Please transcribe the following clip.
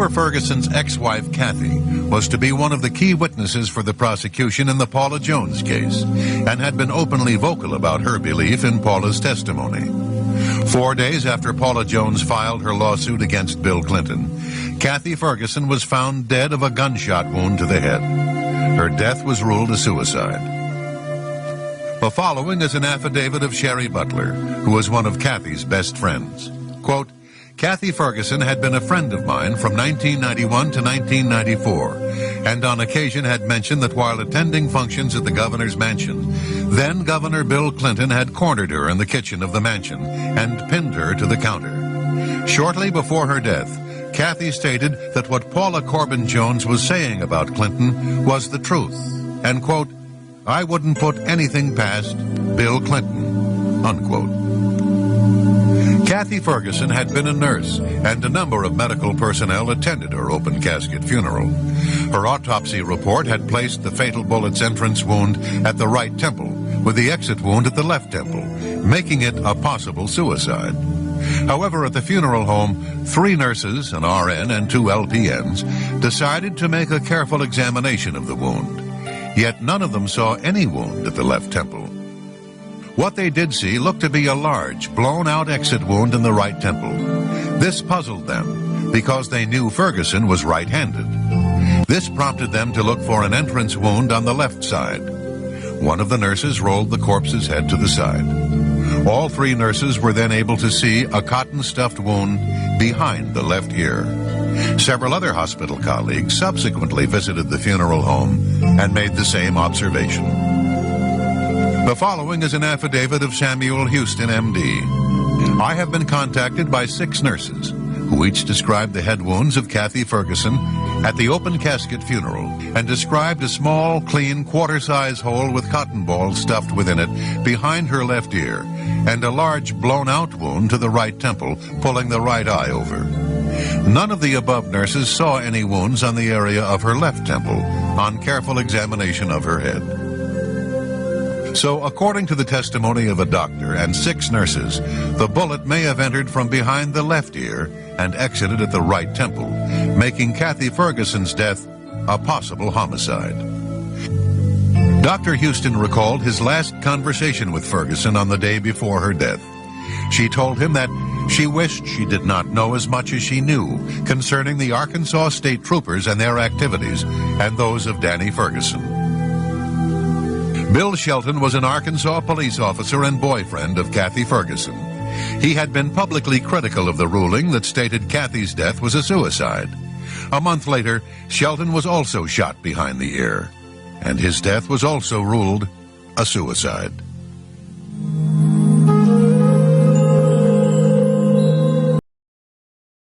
Trooper Ferguson's ex-wife, Kathy, was to be one of the key witnesses for the prosecution in the Paula Jones case, and had been openly vocal about her belief in Paula's testimony. 4 days after Paula Jones filed her lawsuit against Bill Clinton, Kathy Ferguson was found dead of a gunshot wound to the head. Her death was ruled a suicide. The following is an affidavit of Sherry Butler, who was one of Kathy's best friends. Quote, Kathy Ferguson had been a friend of mine from 1991 to 1994, and on occasion had mentioned that while attending functions at the governor's mansion, then Governor Bill Clinton had cornered her in the kitchen of the mansion and pinned her to the counter. Shortly before her death, Kathy stated that what Paula Corbin Jones was saying about Clinton was the truth, and, quote, I wouldn't put anything past Bill Clinton, unquote. Kathy Ferguson had been a nurse, and a number of medical personnel attended her open casket funeral. Her autopsy report had placed the fatal bullet's entrance wound at the right temple, with the exit wound at the left temple, making it a possible suicide. However, at the funeral home, 3 nurses, an RN and 2 LPNs, decided to make a careful examination of the wound. Yet none of them saw any wound at the left temple. What they did see looked to be a large, blown-out exit wound in the right temple. This puzzled them, because they knew Ferguson was right-handed. This prompted them to look for an entrance wound on the left side. One of the nurses rolled the corpse's head to the side. All 3 nurses were then able to see a cotton-stuffed wound behind the left ear. Several other hospital colleagues subsequently visited the funeral home and made the same observation. The following is an affidavit of Samuel Houston, M.D. I have been contacted by 6 nurses who each described the head wounds of Kathy Ferguson at the open casket funeral and described a small, clean, quarter-size hole with cotton balls stuffed within it behind her left ear and a large blown-out wound to the right temple, pulling the right eye over. None of the above nurses saw any wounds on the area of her left temple on careful examination of her head. So, according to the testimony of a doctor and 6 nurses, the bullet may have entered from behind the left ear and exited at the right temple, making Kathy Ferguson's death a possible homicide. Dr. Houston recalled his last conversation with Ferguson on the day before her death. She told him that she wished she did not know as much as she knew concerning the Arkansas State Troopers and their activities and those of Danny Ferguson. Bill Shelton was an Arkansas police officer and boyfriend of Kathy Ferguson. He had been publicly critical of the ruling that stated Kathy's death was a suicide. A month later, Shelton was also shot behind the ear, and his death was also ruled a suicide.